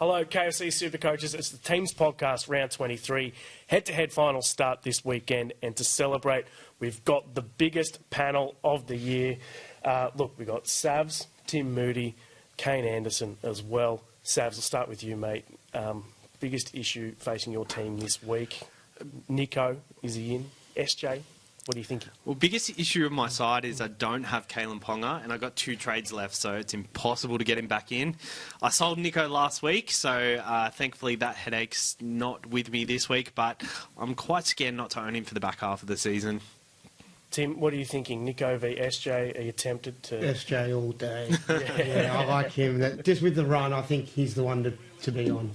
Hello, KFC SuperCoaches. It's the Teams Podcast, round 23. Head-to-head finals start this weekend, and to celebrate, we've got the biggest panel of the year. Look, we've got Savs, Tim Moody, Kane Anderson as well. Savs, I'll start with you, mate. Biggest issue facing your team this week. Nico, is he in? SJ, what are you thinking? Well, biggest issue of my side is I don't have Kalen Ponga, and I got 2 trades left, so it's impossible to get him back in. I sold Nico last week, so thankfully that headache's not with me this week, but I'm quite scared not to own him for the back half of the season. Tim, what are you thinking? Nico v SJ, are you tempted to... SJ all day. Yeah, I like him. Just with the run, I think he's the one to be on.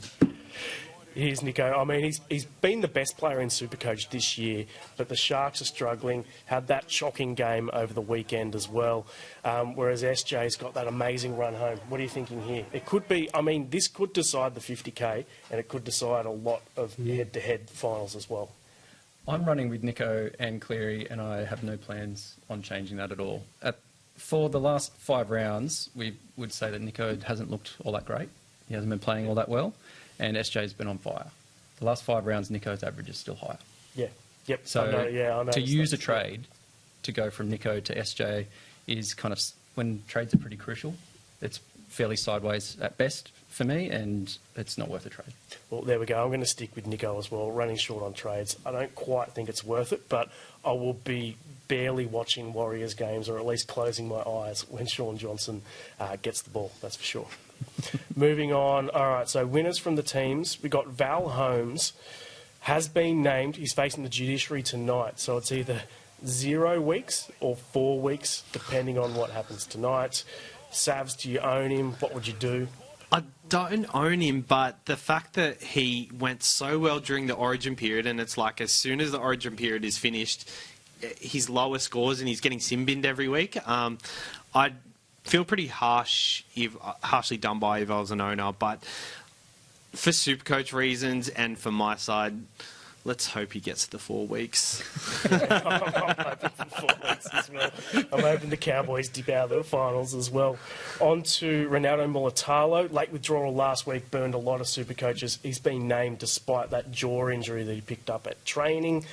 Here's Nico. I mean, he's been the best player in SuperCoach this year, but the Sharks are struggling. Had that shocking game over the weekend as well, whereas SJ's got that amazing run home. What are you thinking here? It could be, I mean, this could decide the 50K, and it could decide a lot of head-to-head finals as well. I'm running with Nico and Cleary, and I have no plans on changing that at all. For the last 5 rounds, we would say that Nico hasn't looked all that great. He hasn't been playing all that well. And SJ's been on fire. The last 5 rounds, Nico's average is still higher. Yeah. Yep. So I know to use a trade to go from Nico to SJ is kind of, when trades are pretty crucial, it's fairly sideways at best for me, and it's not worth a trade. Well, there we go. I'm going to stick with Nico as well, running short on trades. I don't quite think it's worth it, but I will be barely watching Warriors games, or at least closing my eyes when Sean Johnson gets the ball, that's for sure. Moving on. All right, so winners from the teams. We got Val Holmes has been named. He's facing the judiciary tonight, so it's either 0 weeks or 4 weeks, depending on what happens tonight. Savs, do you own him? What would you do? I don't own him, but the fact that he went so well during the Origin period, and it's like as soon as the Origin period is finished, his lower scores and he's getting sin-binned every week. I'd feel pretty harshly done by if I was an owner, but for SuperCoach reasons and for my side, let's hope he gets to the 4 weeks. I'm hoping for 4 weeks as well. I'm hoping the Cowboys dip out of the finals as well. On to Ronaldo Mulatalo. Late withdrawal last week burned a lot of SuperCoaches. He's been named despite that jaw injury that he picked up at training.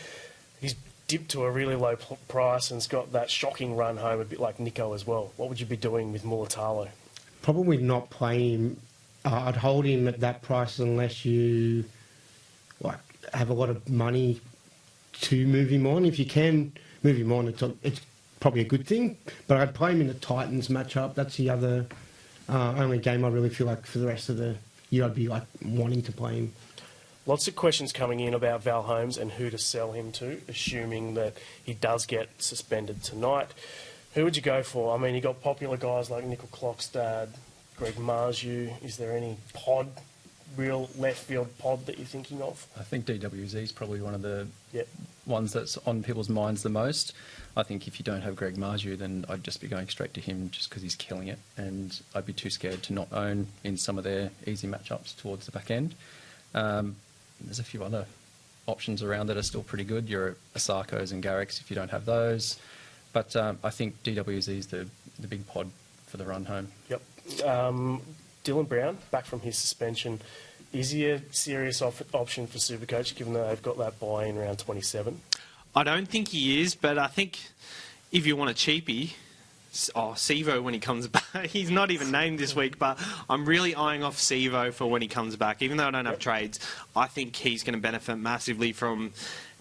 He's dipped to a really low price and's got that shocking run home, a bit like Nico as well. What would you be doing with Mulatalo? Probably not play him. I'd hold him at that price unless you have a lot of money to move him on. If you can move him on, it's probably a good thing. But I'd play him in the Titans matchup. That's the other only game I really feel like for the rest of the year I'd be wanting to play him. Lots of questions coming in about Val Holmes and who to sell him to, assuming that he does get suspended tonight. Who would you go for? I mean, you got popular guys like Nickel Clockstad, Greg Marju. Is there any real left field pod that you're thinking of? I think DWZ is probably one of the Yep. ones that's on people's minds the most. I think if you don't have Greg Marju, then I'd just be going straight to him just because he's killing it, and I'd be too scared to not own in some of their easy matchups towards the back end. There's a few other options around that are still pretty good. Your Asakos and Garricks if you don't have those. But I think DWZ is the big pod for the run home. Yep. Dylan Brown, back from his suspension. Is he a serious option for SuperCoach, given that they've got that buy in round 27? I don't think he is, but I think if you want a cheapie, Sevo when he comes back. He's not even named this week, but I'm really eyeing off Sevo for when he comes back. Even though I don't have trades, I think he's going to benefit massively from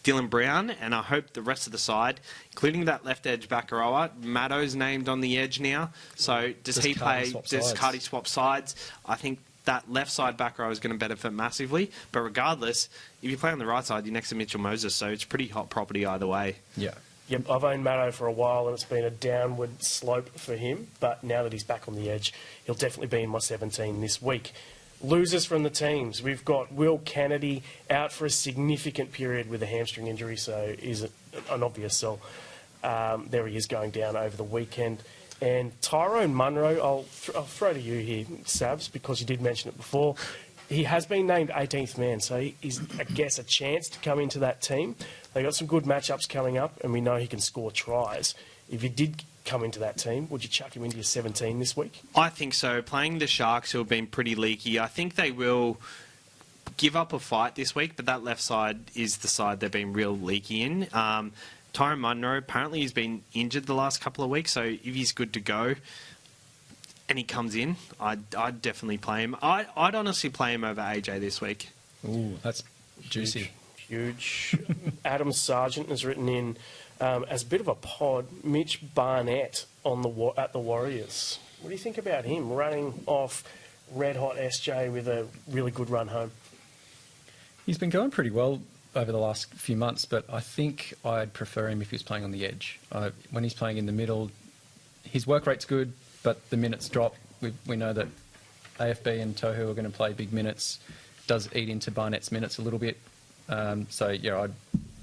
Dylan Brown, and I hope the rest of the side, including that left edge back rower, Maddo's named on the edge now. So does he play? Does Cardi swap sides? I think that left side back row is going to benefit massively. But regardless, if you play on the right side, you're next to Mitchell Moses, so it's pretty hot property either way. Yeah. Yep, I've owned Maddo for a while and it's been a downward slope for him, but now that he's back on the edge, he'll definitely be in my 17 this week. Losers from the teams. We've got Will Kennedy out for a significant period with a hamstring injury, so is an obvious sell. There he is going down over the weekend. And Tyrone Munro, I'll throw to you here, Sabs, because you did mention it before. He has been named 18th man, so he's, I guess, a chance to come into that team. They've got some good matchups coming up, and we know he can score tries. If you did come into that team. Would you chuck him into your 17 this week? I think so. Playing the Sharks, who have been pretty leaky, I think they will give up a fight this week, but that left side is the side they've been real leaky in. Tyrone Munro, apparently he's been injured the last couple of weeks, so if he's good to go and he comes in, I'd definitely play him. I'd honestly play him over AJ this week. Ooh, that's juicy. Huge. Adam Sargent has written in, as a bit of a pod, Mitch Barnett at the Warriors. What do you think about him running off red-hot SJ with a really good run home? He's been going pretty well over the last few months, but I think I'd prefer him if he was playing on the edge. When he's playing in the middle, his work rate's good, but the minutes drop. We know that AFB and Tohu are going to play big minutes. Does eat into Barnett's minutes a little bit. So, yeah, I'd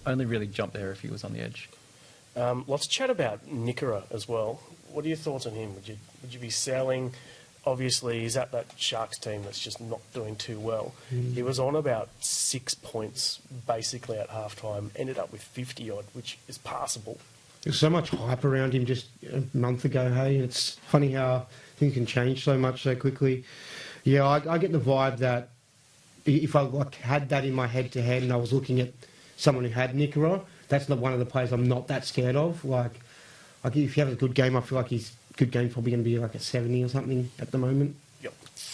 only really jump there if he was on the edge. Let's chat about Nickera as well. What are your thoughts on him? Would you be selling? Obviously, he's at that Sharks team that's just not doing too well. He was on about 6 points basically at halftime, ended up with 50-odd, which is passable. There's so much hype around him just a month ago, hey? It's funny how things can change so much so quickly. Yeah, I get the vibe that if I had that in my head-to-head and I was looking at someone who had Nickera, that's not one of the players I'm not that scared of. Like if you have a good game, I feel like his good game's probably going to be like a 70 or something at the moment. Yep.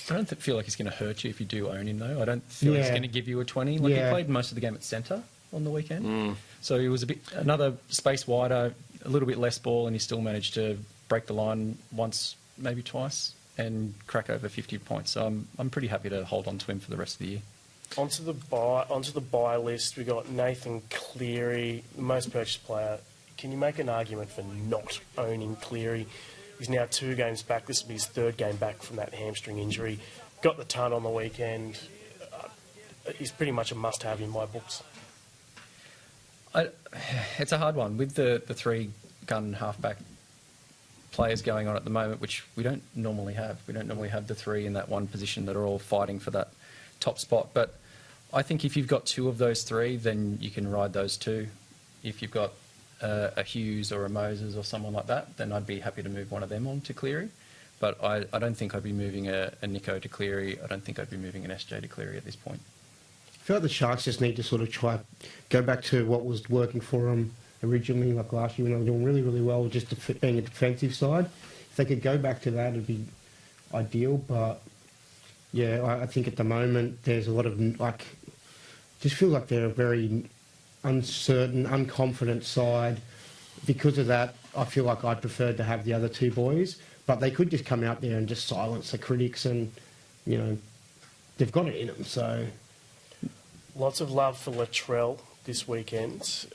I don't feel like he's going to hurt you if you do own him, though. I don't feel he's going to give you a 20. Like, he played most of the game at centre on the weekend. So he was another space wider, a little bit less ball, and he still managed to break the line once, maybe twice, and crack over 50 points. So I'm pretty happy to hold on to him for the rest of the year. Onto the buy list, we got Nathan Cleary, the most purchased player. Can you make an argument for not owning Cleary? He's now 2 games back. This will be his 3rd game back from that hamstring injury. Got the ton on the weekend. He's pretty much a must-have in my books. It's a hard one. With the 3-gun halfback players going on at the moment, which we don't normally have. We don't normally have the 3 in that one position that are all fighting for that top spot. But I think if you've got 2 of those 3, then you can ride those 2. If you've got a Hughes or a Moses or someone like that, then I'd be happy to move one of them on to Cleary. But I don't think I'd be moving a Nico to Cleary. I don't think I'd be moving an SJ to Cleary at this point. I feel like the Sharks just need to sort of try go back to what was working for them originally, like last year when they were doing really, really well, just being a defensive side. If they could go back to that, it'd be ideal. But yeah, I think at the moment there's a lot of just feel like they're a very uncertain, unconfident side. Because of that, I feel like I'd prefer to have the other 2 boys, but they could just come out there and just silence the critics, and they've got it in them. So lots of love for Latrell this weekend.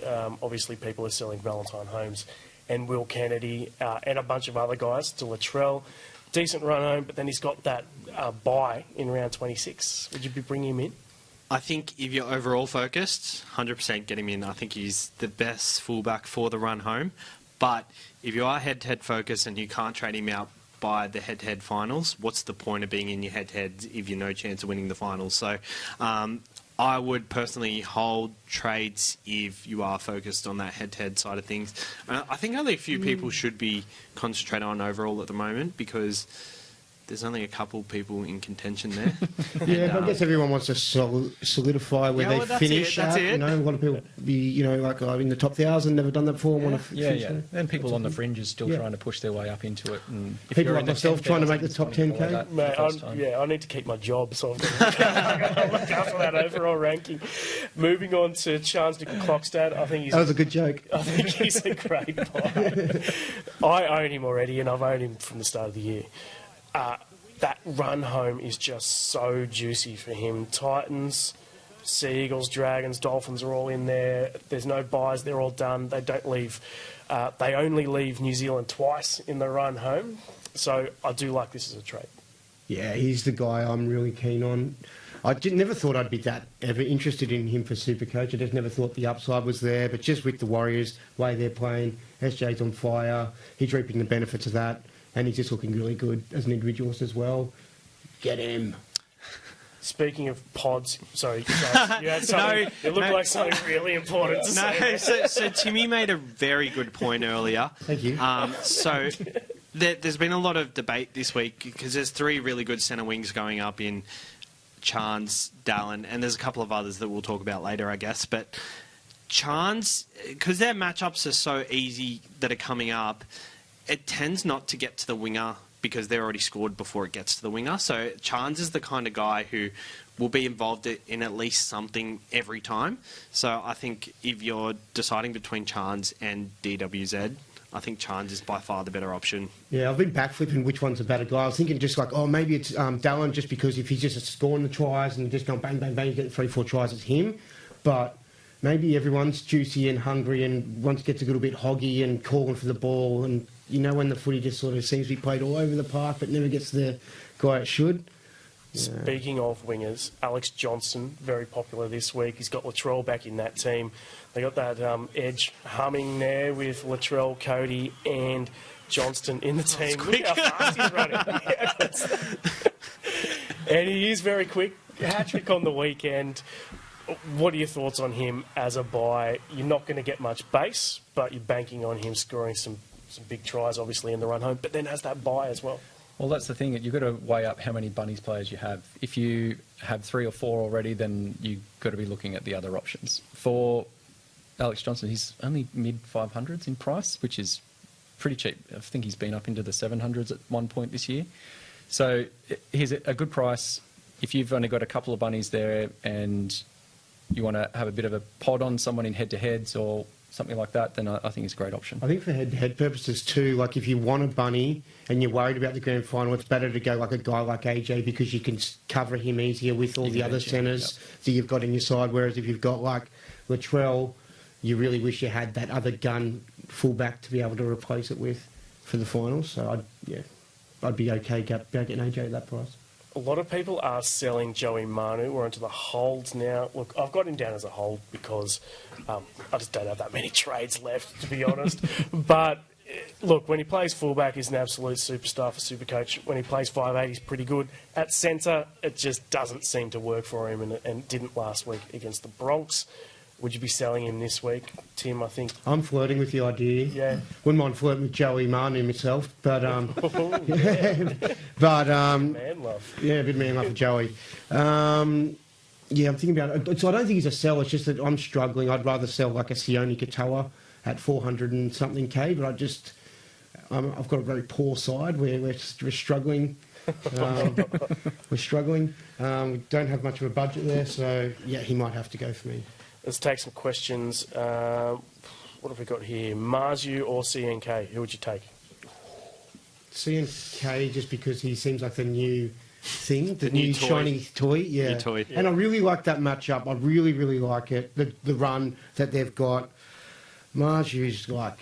Obviously, people are selling Valentine Holmes and Will Kennedy and a bunch of other guys to Latrell. Decent run home, but then he's got that bye in round 26. Would you be bringing him in? I think if you're overall focused, 100% get him in. I think he's the best fullback for the run home. But if you are head-to-head focused and you can't trade him out by the head-to-head finals, what's the point of being in your head-to-heads if you're no chance of winning the finals? So I would personally hold trades if you are focused on that head-to-head side of things. I think only a few people should be concentrating on overall at the moment, because there's only a couple people in contention there. Yeah, but I guess everyone wants to solidify where they finish. That's it. A lot of people be, like in the top 1,000, never done that before. Want to finish there. And people on the fringes still trying to push their way up into it. And if people you're like in the myself trying to make the top 10K. Mate, I need to keep my job, so I've got to look after that overall ranking. Moving on to Charles Clockstad, that was a good joke. I think he's a great buy. I own him already, and I've owned him from the start of the year. That run home is just so juicy for him. Titans, Sea Eagles, Dragons, Dolphins are all in there. There's no buys; they're all done. They don't leave. They only leave New Zealand twice in the run home. So I do like this as a trade. Yeah, he's the guy I'm really keen on. I never thought I'd be that ever interested in him for SuperCoach. I just never thought the upside was there. But just with the Warriors, the way they're playing, SJ's on fire. He's reaping the benefits of that. And he's just looking really good as an individual as well. Get him. Speaking of pods, sorry, guys, you had something. It looked like something really important to say. So Timmy made a very good point earlier. Thank you. So there's been a lot of debate this week because there's 3 really good centre wings going up in Chance, Dallin, and there's a couple of others that we'll talk about later, I guess. But Chance, because their matchups are so easy that are coming up, it tends not to get to the winger because they're already scored before it gets to the winger. So Chance is the kind of guy who will be involved in at least something every time. So I think if you're deciding between Chance and DWZ, I think Chance is by far the better option. Yeah, I've been backflipping which one's a better guy. I was thinking just like, maybe it's Dallin, just because if he's just scoring the tries and just going bang, bang, bang, getting 3-4 tries, it's him. But maybe everyone's juicy and hungry and once gets a little bit hoggy and calling for the ball. And you know when the footy just sort of seems to be played all over the park but never gets the guy it should. Yeah. Speaking of wingers, Alex Johnson, very popular this week. He's got Latrell back in that team. They got that edge humming there with Latrell, Cody and Johnston in the team. Look how fast he's running. And he is very quick. Hat-trick on the weekend. What are your thoughts on him as a buy? You're not going to get much base, but you're banking on him scoring some big tries, obviously, in the run home, but then has that buy as well. Well, that's the thing. You've got to weigh up how many Bunnies players you have. If you have 3 or 4 already, then you've got to be looking at the other options. For Alex Johnson, he's only mid-500s in price, which is pretty cheap. I think he's been up into the 700s at one point this year. So he's a good price. If you've only got a couple of Bunnies there and you want to have a bit of a pod on someone in head-to-heads or something like that, then I think it's a great option. I think for head-to-head purposes too, like if you want a bunny and you're worried about the grand final, it's better to go like a guy like AJ because you can cover him easier with all the other centres that you've got in your side. Whereas if you've got like Latrell, you really wish you had that other gun fullback to be able to replace it with for the final. So I'd be okay getting AJ at that price. A lot of people are selling Joey Manu. We're into the holds now. Look, I've got him down as a hold because I just don't have that many trades left, to be honest. But look, when he plays fullback, he's an absolute superstar for SuperCoach. When he plays 5'8", he's pretty good. At centre, it just doesn't seem to work for him, and didn't last week against the Bronx. Would you be selling him this week, Tim? I think I'm flirting with the idea. Yeah, wouldn't mind flirting with Joey Manu myself, but man love. Yeah, a bit man love for Joey. I'm thinking about it. So I don't think he's a sell. It's just that I'm struggling. I'd rather sell like a Sione Katoa at 400 and something K, but I've got a very poor side where we're struggling. We're struggling. We don't have much of a budget there, so yeah, he might have to go for me. Let's take some questions. What have we got here? Marzu or CNK? Who would you take? CNK, just because he seems like the new thing, the new toy. shiny toy. Yeah. New toy. And I really like that matchup. I really, really like it. The run that they've got. Marzu's like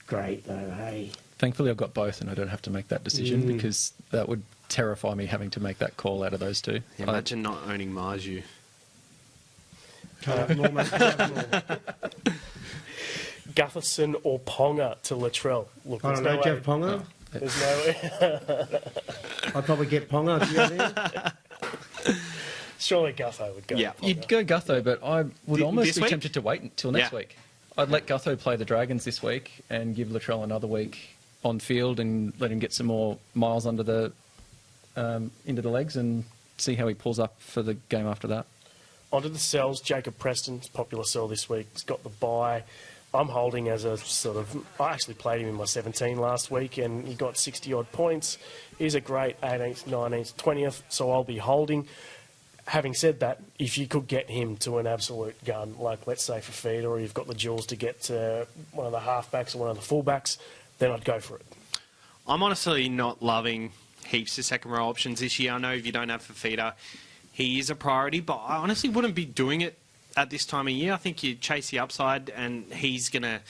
great though, hey. Thankfully, I've got both, and I don't have to make that decision because that would terrify me having to make that call out of those two. Yeah, imagine not owning Marzu. Gutherson or Ponga to Latrell? Look, I don't know, Jeff Ponga? There's no way. I'd probably get Ponga. Do you know Surely Gutho would go. Yeah. Ponga. You'd go Gutho, but I would almost this be week? tempted to wait until next week. I'd let Gutho play the Dragons this week and give Latrell another week on field and let him get some more miles under the into the legs and see how he pulls up for the game after that. Onto the sells. Jacob Preston's popular sell this week. He's got the bye. I'm holding as a sort of... I actually played him in my 17 last week and he got 60-odd points. He's a great 18th, 19th, 20th, so I'll be holding. Having said that, if you could get him to an absolute gun, like let's say Fafita, or you've got the jewels to get to one of the halfbacks or one of the fullbacks, then I'd go for it. I'm honestly not loving heaps of second row options this year. I know if you don't have Fafita, he is a priority, but I honestly wouldn't be doing it at this time of year. I think you chase the upside, and he's gonna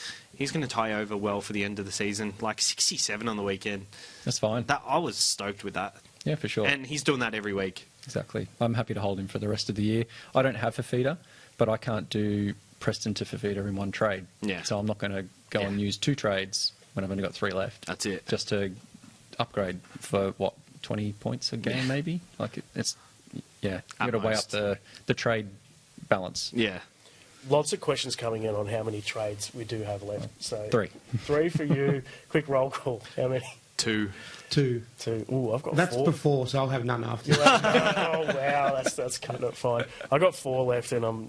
tie over well for the end of the season. Like 67 on the weekend. That's fine. I was stoked with that. Yeah, for sure. And he's doing that every week. Exactly. I'm happy to hold him for the rest of the year. I don't have Fafita, but I can't do Preston to Fafita in one trade. Yeah. So I'm not going to go and use 2 trades when I've only got 3 left. That's it. Just to upgrade for, 20 points a game maybe? Like, Yeah, you got to weigh up the trade balance. Yeah. Lots of questions coming in on how many trades we do have left. So 3. 3 for you. Quick roll call. How many? 2. 2. 2. Ooh, I've got That's 4. before, so I'll have none after. Oh wow, that's cutting it fine. I got 4 left, and I'm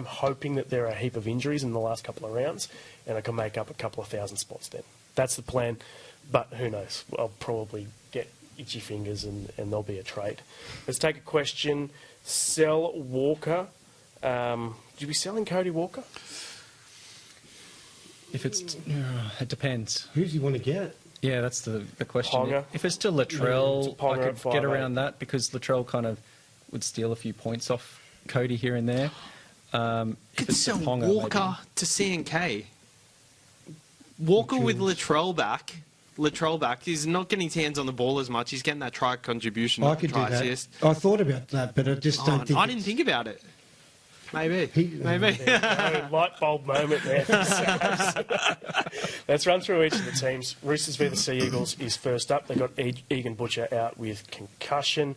hoping that there are a heap of injuries in the last couple of rounds, and I can make up a couple of thousand spots then. That's the plan, but who knows? I'll probably get itchy fingers, and there'll be a trade. Let's take a question. Sell Walker. Would you be selling Cody Walker? If it's, it depends. Who do you want to get? Yeah, that's the question. Ponga. If it's still Latrell, It's Ponga I at could get 5'8". around that because Latrell kind of would steal a few points off Cody here and there. If Could it's sell Ponga, Walker to C&K. Walker with Latrell back. Latrell back. He's not getting his hands on the ball as much. He's getting that try contribution. I could do try that. assist. I thought about that, but I just don't think. I didn't think about it. Maybe. Maybe. Light bulb moment there. Let's run through each of the teams. Roosters v the Sea Eagles is first up. They've got Egan Butcher out with concussion.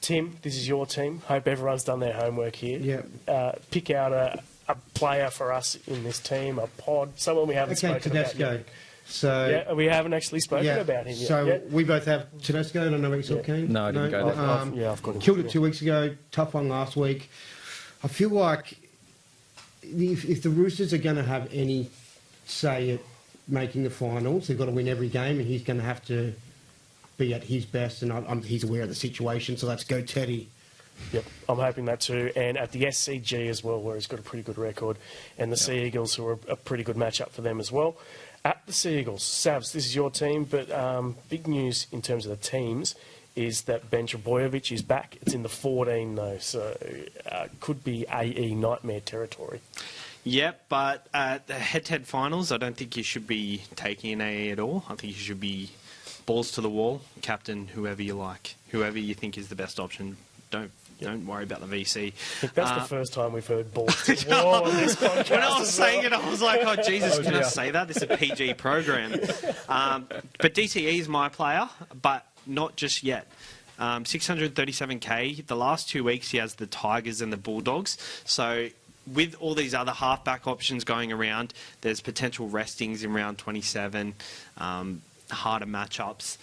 Tim, this is your team. Hope everyone's done their homework here. Yeah. Pick out a player for us in this team, a pod, someone we haven't spoken about Tedesco. yet. So Yeah, we haven't actually spoken about him yet. So Yeah. we both have Tedesco. I don't know what you saw, Kane. No, I didn't go that far. I've got him. Killed it 2 weeks ago. Tough one last week. I feel like if the Roosters are going to have any say at making the finals, they've got to win every game, and he's going to have to be at his best. And he's aware of the situation, so let's go, Teddy. Yep, I'm hoping that too. And at the SCG as well, where he's got a pretty good record. And the Sea Eagles, who are a pretty good matchup for them as well. At the Sea Eagles, Savs, this is your team, but big news in terms of the teams is that Ben Trebojevic is back. It's in the 14 though, so could be AE nightmare territory. Yep, but at the head-to-head finals, I don't think you should be taking an AE at all. I think you should be balls to the wall, captain whoever you like, whoever you think is the best option. Don't worry about the VC. I think that's the first time we've heard balls to the wall on this podcast. When I was saying it, I was like, oh, Jesus, can I say that? This is a PG program. But DTE is my player, but not just yet. 637k. The last 2 weeks, he has the Tigers and the Bulldogs. So with all these other halfback options going around, there's potential restings in round 27, harder matchups.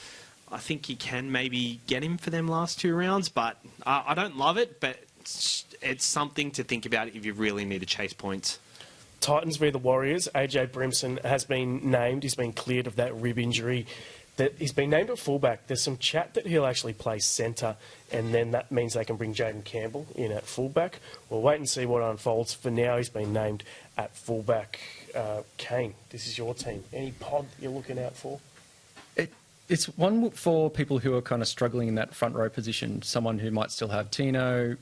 I think you can maybe get him for them last 2 rounds, but I don't love it, but it's something to think about if you really need to chase points. Titans v the Warriors. AJ Brimson has been named. He's been cleared of that rib injury. He's been named at fullback. There's some chat that he'll actually play centre, and then that means they can bring Jaden Campbell in at fullback. We'll wait and see what unfolds. For now, he's been named at fullback. Kane, this is your team. Any pod you're looking out for? It's one for people who are kind of struggling in that front row position. Someone who might still have Tino,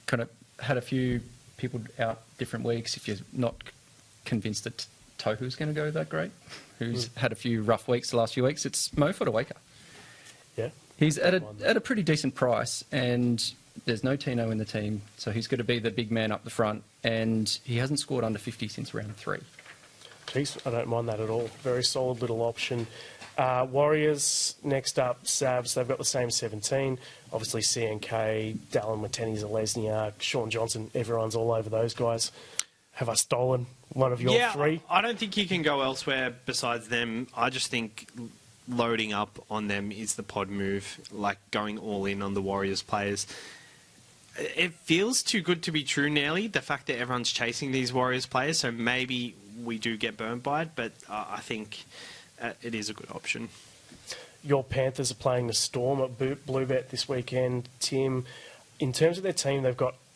kind of had a few people out different weeks. If you're not convinced that Tohu's going to go that great, who's had a few rough weeks the last few weeks, it's Mo Fotuaika. Yeah. He's at a pretty decent price, and there's no Tino in the team, so he's going to be the big man up the front, and he hasn't scored under 50 since round 3. Jeez, I don't mind that at all. Very solid little option. Warriors, next up, Savs. They've got the same 17. Obviously, CNK, Dallin Wateni, Zalesniak, Sean Johnson. Everyone's all over those guys. Have I stolen one of your 3? I don't think you can go elsewhere besides them. I just think loading up on them is the pod move, like going all in on the Warriors players. It feels too good to be true, Nelly, the fact that everyone's chasing these Warriors players, so maybe we do get burned by it, but I think it is a good option. Your Panthers are playing the Storm at Bluebet this weekend. Tim, in terms of their team,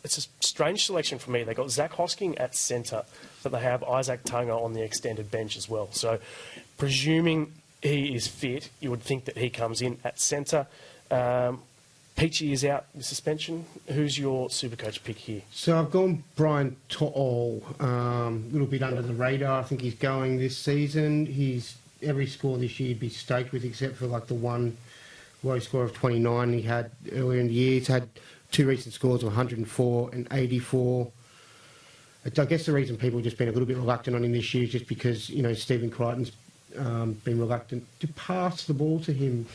it's a strange selection for me. They've got Zach Hosking at centre, but they have Isaac Tunga on the extended bench as well. So presuming he is fit, you would think that he comes in at centre. Peachy is out with suspension. Who's your Supercoach pick here? So I've gone Brian To'o, a little bit under the radar. I think he's going this season. Every score this year he'd be stoked with, except for like the one low score of 29 he had earlier in the year. He's had 2 recent scores of 104 and 84. I guess the reason people have just been a little bit reluctant on him this year is just because, Stephen Crichton's been reluctant to pass the ball to him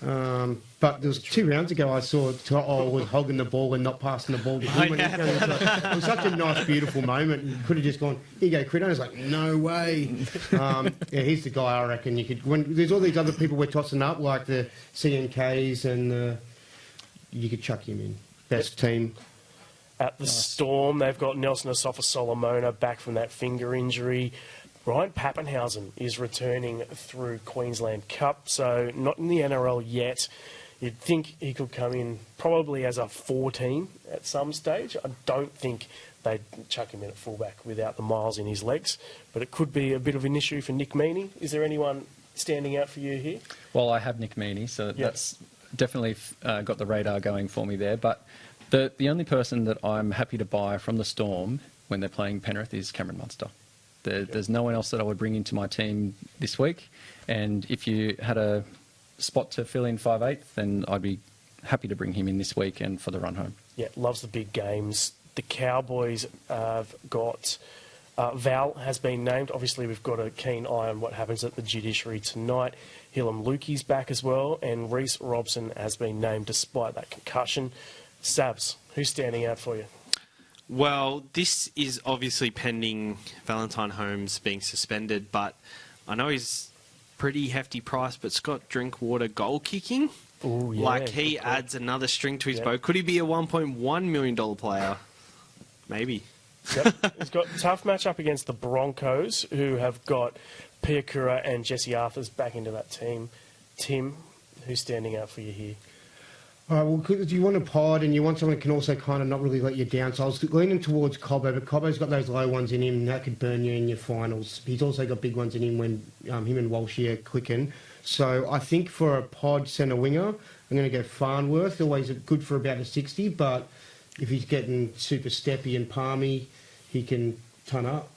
But there was 2 rounds ago I saw To'o was hogging the ball and not passing the ball to him. It was such a nice, beautiful moment. You could have just gone, here you go, Critter. It's like, no way. Yeah, he's the guy I reckon you could... When there's all these other people we're tossing up, like the CNKs, and you could chuck him in. Best team. At the Storm, they've got Nelson Asafa-Solomona back from that finger injury. Ryan Pappenhausen is returning through Queensland Cup, so not in the NRL yet. You'd think he could come in probably as a 14 at some stage. I don't think they'd chuck him in at fullback without the miles in his legs, but it could be a bit of an issue for Nick Meaney. Is there anyone standing out for you here? Well, I have Nick Meaney, so that's definitely got the radar going for me there. But the only person that I'm happy to buy from the Storm when they're playing Penrith is Cameron Munster. There's no one else that I would bring into my team this week. And if you had a spot to fill in 5/8, then I'd be happy to bring him in this week and for the run home. Yeah, loves the big games. The Cowboys have got... Val has been named. Obviously, we've got a keen eye on what happens at the judiciary tonight. Hillam Lukey's back as well, and Reece Robson has been named despite that concussion. Sabs, who's standing out for you? Well, this is obviously pending Valentine Holmes being suspended, but I know he's pretty hefty price, but Scott Drinkwater goal kicking? Ooh, yeah, like he adds another string to his bow. Could he be a $1.1 million player? Maybe. Yep. He's got a tough matchup against the Broncos, who have got Piakura and Jesse Arthurs back into that team. Tim, who's standing out for you here? Well, because you want a pod and you want someone who can also kind of not really let you down. So I was leaning towards Cobbo, but Cobbo's got those low ones in him that could burn you in your finals. He's also got big ones in him when him and Walsh here clicking. So I think for a pod centre winger, I'm going to go Farnworth. Always good for about a 60, but if he's getting super steppy and palmy, he can ton up.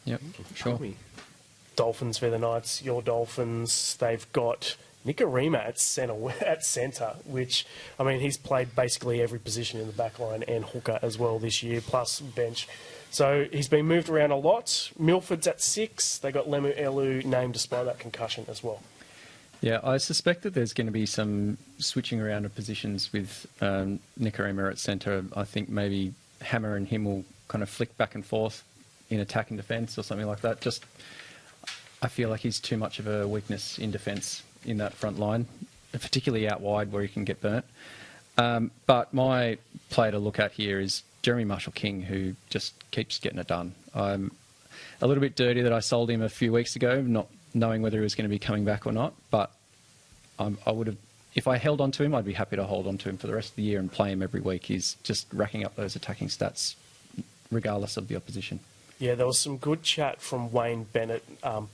Yep, sure. Dolphins for the Knights. Your Dolphins, they've got Nikorima at centre, which, I mean, he's played basically every position in the back line and hooker as well this year, plus bench. So he's been moved around a lot. Milford's at 6. They got Lemu Elu named despite that concussion as well. Yeah, I suspect that there's going to be some switching around of positions with Nikorima at centre. I think maybe Hammer and him will kind of flick back and forth in attack and defence or something like that. Just, I feel like he's too much of a weakness in defence in that front line, particularly out wide where he can get burnt. But my player to look at here is Jeremy Marshall-King, who just keeps getting it done. I'm a little bit dirty that I sold him a few weeks ago, not knowing whether he was going to be coming back or not, but I would have, if I held on to him, I'd be happy to hold on to him for the rest of the year and play him every week. He's just racking up those attacking stats regardless of the opposition. Yeah, there was some good chat from Wayne Bennett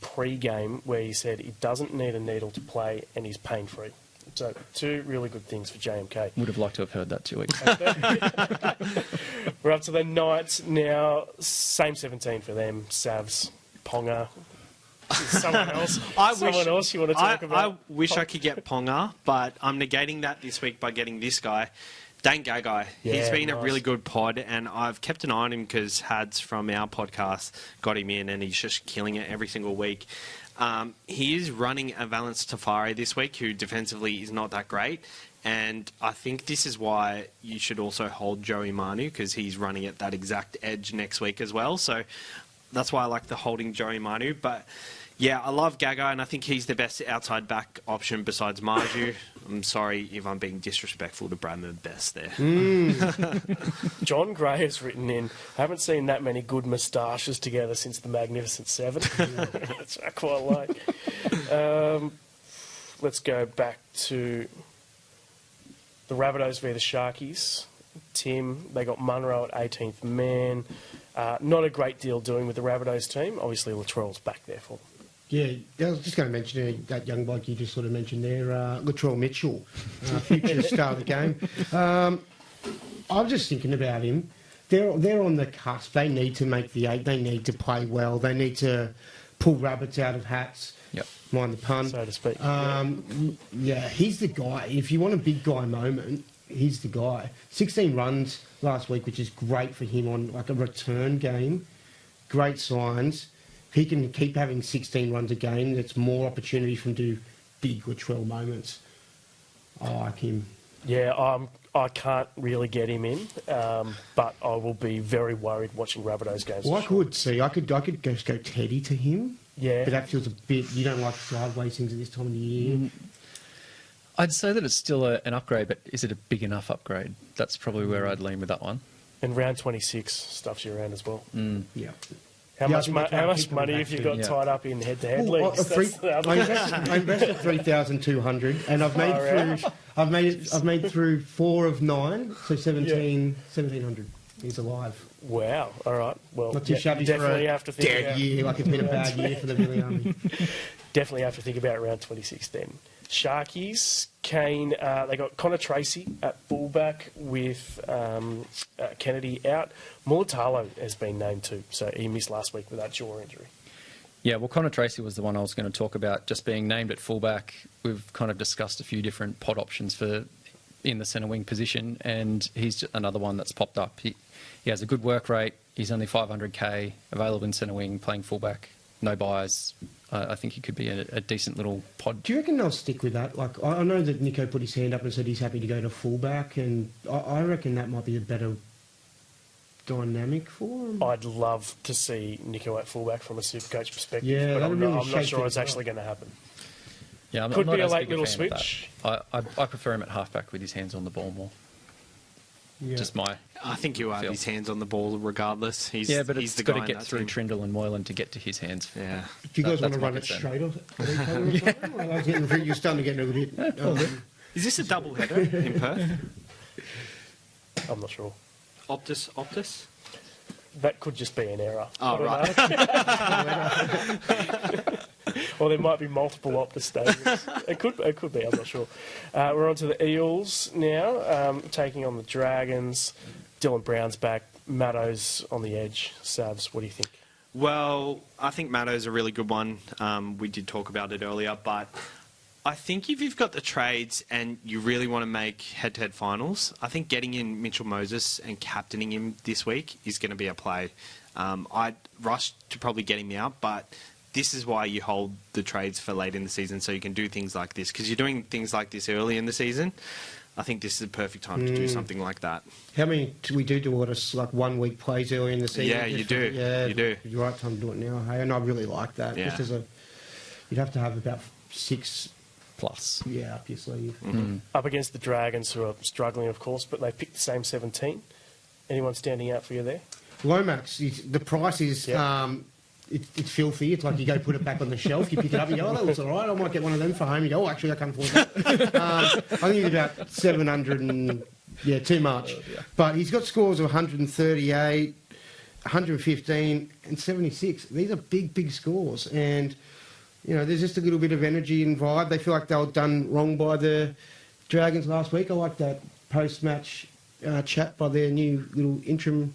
pre-game where he said he doesn't need a needle to play and he's pain-free. So 2 really good things for JMK. Would have liked to have heard that 2 weeks. We're up to the Knights now. Same 17 for them. Savs, Ponga. Someone else. Someone else you want to talk about? I wish I could get Ponga, but I'm negating that this week by getting this guy. Dane Gagai. Yeah, he's been nice. a really good pod, and I've kept an eye on him because Hads from our podcast got him in, and he's just killing it every single week. He is running a Valence Tafari this week, who defensively is not that great, and I think this is why you should also hold Joey Manu, because he's running at that exact edge next week as well. So that's why I like the holding Joey Manu. But yeah, I love Gagai, and I think he's the best outside back option besides Marju. I'm sorry if I'm being disrespectful to Bradman Best there. John Gray has written in, I haven't seen that many good moustaches together since the Magnificent Seven. That's what I quite like. Let's go back to the Rabbitohs v the Sharkies. Tim, they got Munro at 18th man. Not a great deal doing with the Rabbitohs team. Obviously, Latrell's back there for them. Yeah, I was just going to mention that young bloke you just sort of mentioned there, Latrell Mitchell, future star of the game. I'm just thinking about him. They're on the cusp. They need to make the 8. They need to play well. They need to pull rabbits out of hats. Yep. Mind the pun. So to speak. Yeah, he's the guy. If you want a big guy moment, he's the guy. 16 runs last week, which is great for him on like a return game. Great signs. He can keep having 16 runs a game. That's more opportunity for him to do big Latrell moments. I like him. Yeah, I can't really get him in, but I will be very worried watching Rabbitohs games. Well, I for sure. could see. I could just go Teddy to him. Yeah. But that feels a bit. You don't like sideways things at this time of the year. I'd say that it's still an upgrade, but is it a big enough upgrade? That's probably where I'd lean with that one. And round 26 stuffs you around as well. Yeah. How Yeah, I much, think that's how right. much People money are have you back got to- tied up in head-to-head Ooh, leagues? That's the other I invested 3,200, and I've made Far through. I've made through 4 of 9, so 1,700. He's alive. Wow. All right. Well, Not too shabby for definitely a have to think dead about, year. Like it's been a bad year for the Billy Army. Definitely have to think about round 26 then. Sharkies, Kane, they got Connor Tracy at fullback with Kennedy out. Mulatalo has been named too, so he missed last week with that jaw injury. Yeah, well, Connor Tracy was the one I was going to talk about, just being named at fullback. We've kind of discussed a few different pod options for in the centre wing position, and he's another one that's popped up. He has a good work rate. He's only 500k, available in centre wing, playing fullback, no buys. I think he could be a decent little pod. Do you reckon they'll stick with that? Like I know that Nico put his hand up and said he's happy to go to fullback, and I reckon that might be a better dynamic for him. I'd love to see Nico at fullback from a Supercoach perspective, Yeah, but that'd I'm really not shake sure things it's up. actually going to happen. Yeah, I'm Could not be a as late big little fan of that. switch. I prefer him at halfback with his hands on the ball more. Yeah. Just my. I think he'll have feel. his hands on the ball regardless. He's, Yeah, but he's it's the got guy to in get that through team. Trindle and Moylan to get to his hands. Yeah. Do you guys want that's to my run it concern. straight or at each other? You're starting to get a little bit. Is this a double header in Perth? I'm not sure. Optus? That could just be an error. Oh, I don't know. Or there might be multiple Optus stadiums. It could be, I'm not sure. We're on to the Eels now, taking on the Dragons. Dylan Brown's back. Matto's on the edge. Savs, what do you think? Well, I think Matto's a really good one. We did talk about it earlier, but I think if you've got the trades and you really want to make head-to-head finals, I think getting in Mitchell Moses and captaining him this week is going to be a play. I'd rush to probably get him out, but this is why you hold the trades for late in the season, so you can do things like this. Because you're doing things like this early in the season, I think this is the perfect time to do something like that. How many do we do what us like 1 week plays early in the season? Yeah, you do. Yeah, You do. It's the right time to do it now. Hey, and I really like that. Yeah. Just as you'd have to have about 6 Plus. up your sleeve. Up against the Dragons, who are struggling, of course, but they picked the same 17. Anyone standing out for you there? Lomax, the price is Yeah. it's filthy. It's like you go put it back on the shelf, you pick it up, and you go, oh, that looks all right. I might get one of them for home. You go, oh, actually, I can't afford that. I think it's about 700 and, too much. But he's got scores of 138, 115 and 76. These are big, big scores. And, there's just a little bit of energy and vibe. They feel like they were done wrong by the Dragons last week. I like that post-match chat by their new little interim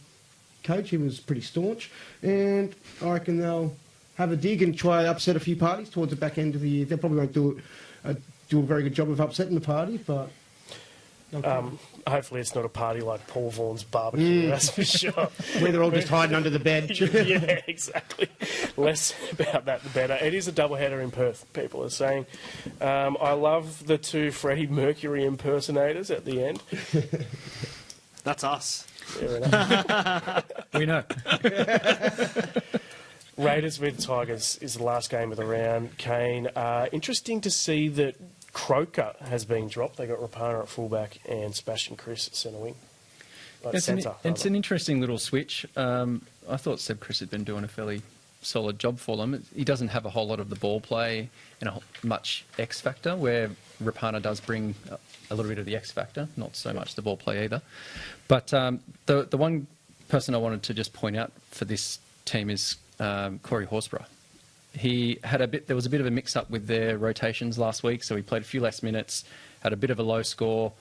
coach. He was pretty staunch, and I reckon they'll have a dig and try upset a few parties towards the back end of the year. They probably won't do a very good job of upsetting the party, but Hopefully it's not a party like Paul Vaughan's barbecue, that's for sure. where they're all just hiding under the bed. Yeah, exactly. Less about that, the better. It is a doubleheader in Perth, people are saying. I love the 2 Freddie Mercury impersonators at the end. That's us. Fair enough. We know. Raiders with Tigers is the last game of the round. Kane, interesting to see that Croker has been dropped. They got Rapana at fullback and Sebastian Chris at centre wing. It's an interesting little switch. I thought Seb Chris had been doing a fairly solid job for them. He doesn't have a whole lot of the ball play and much X factor, where Rapana does bring a little bit of the X factor, not so much the ball play either. But the one person I wanted to just point out for this team is Corey Horsburgh. There was a bit of a mix-up with their rotations last week, so he played a few less minutes, had a bit of a low score.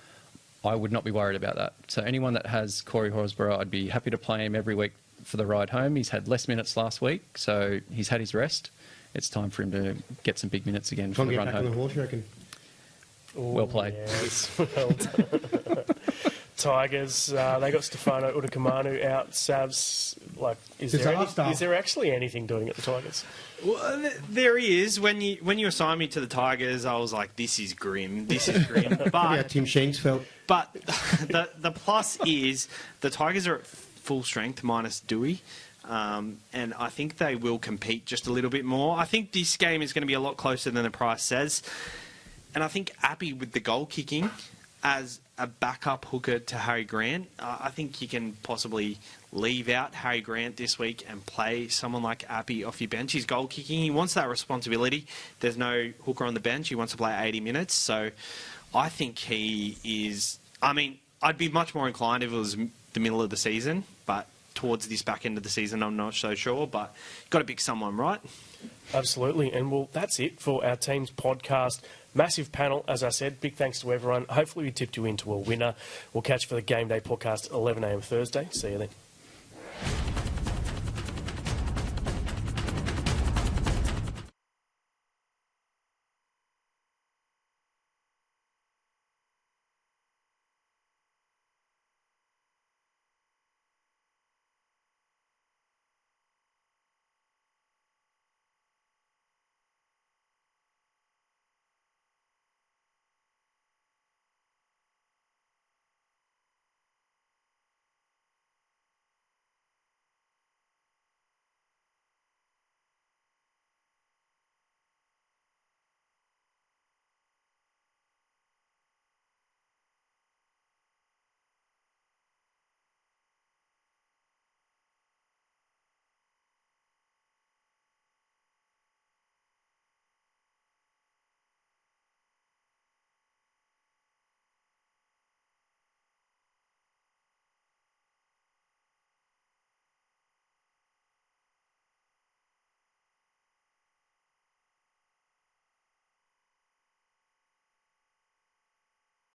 I would not be worried about that. So anyone that has Corey Horsburgh, I'd be happy to play him every week for the ride home. He's had less minutes last week, so he's had his rest. It's time for him to get some big minutes again for Time to the get run back on the home. horse, you reckon? Well played. Yes, well done. Tigers, they got Stefano Udakamanu out. Savs, Like, is Disaster. is there actually anything doing at the Tigers? Well, there is. When you assigned me to the Tigers, I was like, this is grim. This is grim. Yeah, But Tim Shanks felt. But the plus is the Tigers are at full strength minus Dewey. And I think they will compete just a little bit more. I think this game is going to be a lot closer than the price says. And I think Appy with the goal kicking as a backup hooker to Harry Grant, I think you can possibly leave out Harry Grant this week and play someone like Appy off your bench. He's goal kicking. He wants that responsibility. There's no hooker on the bench. He wants to play 80 minutes. So I think he is... I mean, I'd be much more inclined if it was the middle of the season, but towards this back end of the season, I'm not so sure. But you've got to pick someone, right? Absolutely. And, well, that's it for our team's podcast. Massive panel, as I said. Big thanks to everyone. Hopefully we tipped you into a winner. We'll catch you for the Game Day podcast at 11 a.m. Thursday. See you then.